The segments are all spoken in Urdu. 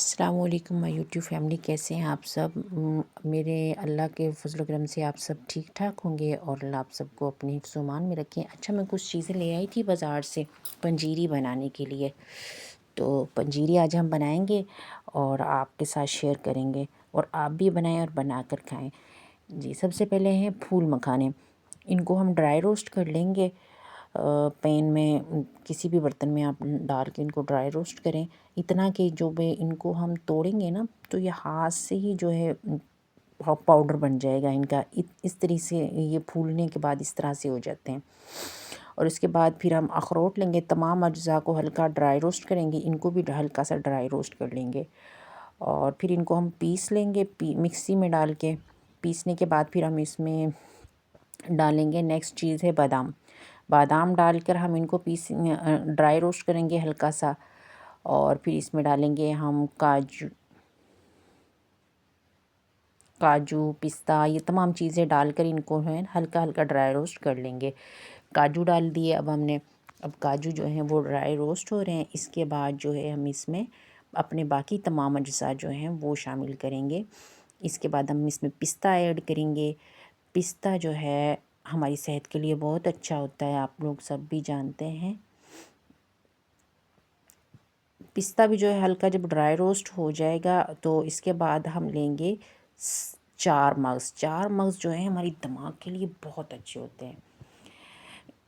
السلام علیکم مائی یوٹیوب فیملی، کیسے ہیں آپ سب؟ میرے اللہ کے فضل و کرم سے آپ سب ٹھیک ٹھاک ہوں گے اور اللہ آپ سب کو اپنے حفظ و امان میں رکھیں۔ اچھا، میں کچھ چیزیں لے آئی تھی بازار سے پنجیری بنانے کے لیے، تو پنجیری آج ہم بنائیں گے اور آپ کے ساتھ شیئر کریں گے، اور آپ بھی بنائیں اور بنا کر کھائیں۔ جی، سب سے پہلے ہیں پھول مکھانے۔ ان کو ہم ڈرائی روسٹ کر لیں گے پین میں، کسی بھی برتن میں آپ ڈال کے ان کو ڈرائی روسٹ کریں، اتنا کہ جو ان کو ہم توڑیں گے نا تو یہ ہاتھ سے ہی جو ہے پاؤڈر بن جائے گا ان کا، اس طرح سے یہ پھولنے کے بعد اس طرح سے ہو جاتے ہیں۔ اور اس کے بعد پھر ہم اخروٹ لیں گے، تمام اجزاء کو ہلکا ڈرائی روسٹ کریں گے، ان کو بھی ہلکا سا ڈرائی روسٹ کر لیں گے، اور پھر ان کو ہم پیس لیں گے مکسی میں ڈال کے۔ پیسنے کے بعد پھر ہم اس میں ڈالیں گے، نیکسٹ چیز ہے بادام۔ بادام ڈال کر ہم ان کو ڈرائی روسٹ کریں گے ہلکا سا، اور پھر اس میں ڈالیں گے ہم کاجو پستہ، یہ تمام چیزیں ڈال کر ان کو ہے ہلکا ہلکا ڈرائی روسٹ کر لیں گے۔ کاجو ڈال دیے اب ہم نے، اب کاجو جو ہیں وہ ڈرائی روسٹ ہو رہے ہیں۔ اس کے بعد جو ہے ہم اس میں اپنے باقی تمام اجزاء جو ہیں وہ شامل کریں گے۔ اس کے بعد ہم اس میں پستہ ایڈ کریں گے۔ پستہ جو ہے ہماری صحت کے لیے بہت اچھا ہوتا ہے، آپ لوگ سب بھی جانتے ہیں۔ پستہ بھی جو ہے ہلکا جب ڈرائی روسٹ ہو جائے گا تو اس کے بعد ہم لیں گے چار مغز جو ہیں ہماری دماغ کے لیے بہت اچھے ہوتے ہیں۔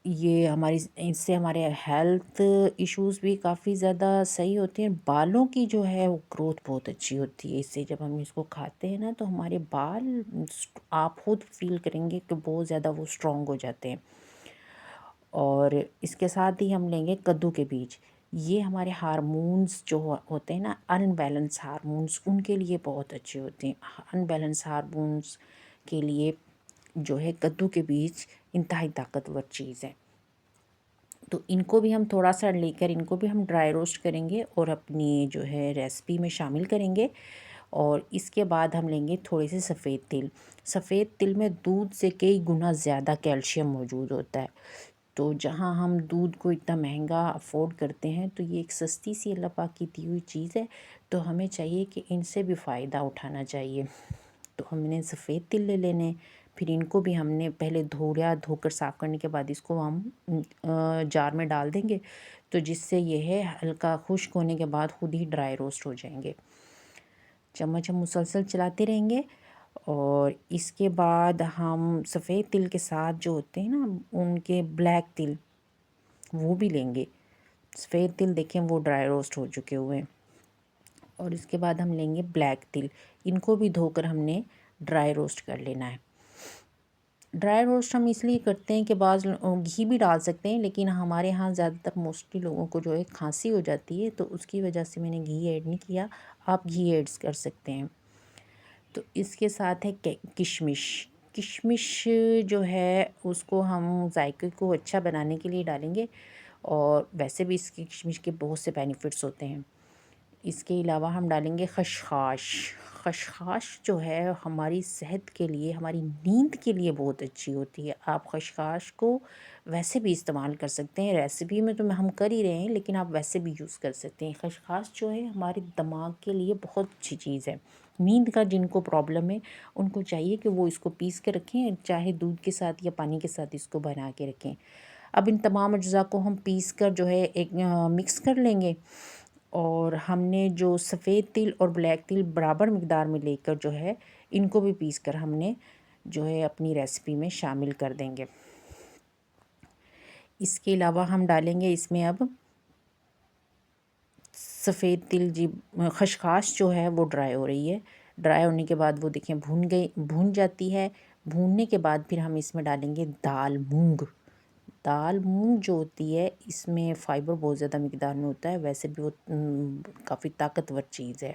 یہ اس سے ہمارے ہیلتھ ایشوز بھی کافی زیادہ صحیح ہوتے ہیں۔ بالوں کی جو ہے وہ گروتھ بہت اچھی ہوتی ہے اس سے، جب ہم اس کو کھاتے ہیں نا تو ہمارے بال آپ خود فیل کریں گے کہ بہت زیادہ وہ اسٹرانگ ہو جاتے ہیں۔ اور اس کے ساتھ ہی ہم لیں گے کدو کے بیج۔ یہ ہمارے ہارمونز جو ہوتے ہیں نا، ان بیلنس ہارمونز، ان کے لیے بہت اچھے ہوتے ہیں۔ ان بیلنس ہارمونز کے لیے جو ہے کدو کے بیج انتہائی طاقتور چیز ہے۔ تو ان کو بھی ہم تھوڑا سا لے کر ان کو بھی ہم ڈرائی روسٹ کریں گے اور اپنی جو ہے ریسپی میں شامل کریں گے۔ اور اس کے بعد ہم لیں گے تھوڑے سے سفید تل۔ سفید تل میں دودھ سے کئی گنا زیادہ کیلشیم موجود ہوتا ہے، تو جہاں ہم دودھ کو اتنا مہنگا افورڈ کرتے ہیں تو یہ ایک سستی سی اللہ پاک کی دی ہوئی چیز ہے، تو ہمیں چاہیے کہ ان سے بھی فائدہ اٹھانا چاہیے۔ تو ہم نے سفید تل لے لینے، پھر ان کو بھی ہم نے پہلے دھو کر صاف کرنے کے بعد اس کو ہم جار میں ڈال دیں گے، تو جس سے یہ ہے ہلکا خشک ہونے کے بعد خود ہی ڈرائی روسٹ ہو جائیں گے۔ چمچ ہم مسلسل چلاتے رہیں گے، اور اس کے بعد ہم سفید تل کے ساتھ جو ہوتے ہیں نا ان کے بلیک تل، وہ بھی لیں گے۔ سفید تل دیکھیں وہ ڈرائی روسٹ ہو چکے ہوئے ہیں، اور اس کے بعد ہم لیں گے بلیک تل، ان کو بھی دھو کر ہم نے ڈرائی روسٹ کر لینا ہے۔ ڈرائی روسٹ ہم اس لیے کرتے ہیں کہ بعض گھی بھی ڈال سکتے ہیں، لیکن ہمارے ہاں زیادہ تر موسٹلی لوگوں کو جو ہے کھانسی ہو جاتی ہے، تو اس کی وجہ سے میں نے گھی ایڈ نہیں کیا، آپ گھی ایڈ کر سکتے ہیں۔ تو اس کے ساتھ ہے کشمش۔ کشمش جو ہے اس کو ہم ذائقے کو اچھا بنانے کے لیے ڈالیں گے، اور ویسے بھی اس کی کشمش کے بہت سے بینیفٹس ہوتے ہیں۔ اس کے علاوہ ہم ڈالیں گے خشخاش۔ خشخاش جو ہے ہماری صحت کے لیے، ہماری نیند کے لیے بہت اچھی ہوتی ہے۔ آپ خشخاش کو ویسے بھی استعمال کر سکتے ہیں، ریسیپی میں تو ہم کر ہی رہے ہیں لیکن آپ ویسے بھی یوز کر سکتے ہیں۔ خشخاش جو ہے ہمارے دماغ کے لیے بہت اچھی چیز ہے۔ نیند کا جن کو پرابلم ہے ان کو چاہیے کہ وہ اس کو پیس کے رکھیں، چاہے دودھ کے ساتھ یا پانی کے ساتھ اس کو بنا کے رکھیں۔ اب ان تمام اجزاء کو ہم پیس کر جو ہے ایک مکس کر لیں گے، اور ہم نے جو سفید تل اور بلیک تل برابر مقدار میں لے کر جو ہے ان کو بھی پیس کر ہم نے جو ہے اپنی ریسپی میں شامل کر دیں گے۔ اس کے علاوہ ہم ڈالیں گے اس میں اب سفید تل، خشخاش جو ہے وہ ڈرائی ہو رہی ہے، ڈرائی ہونے کے بعد وہ دیکھیں بھون جاتی ہے۔ بھوننے کے بعد پھر ہم اس میں ڈالیں گے دال مونگ۔ دال مونگ جو ہوتی ہے اس میں فائبر بہت زیادہ مقدار میں ہوتا ہے، ویسے بھی وہ کافی طاقتور چیز ہے۔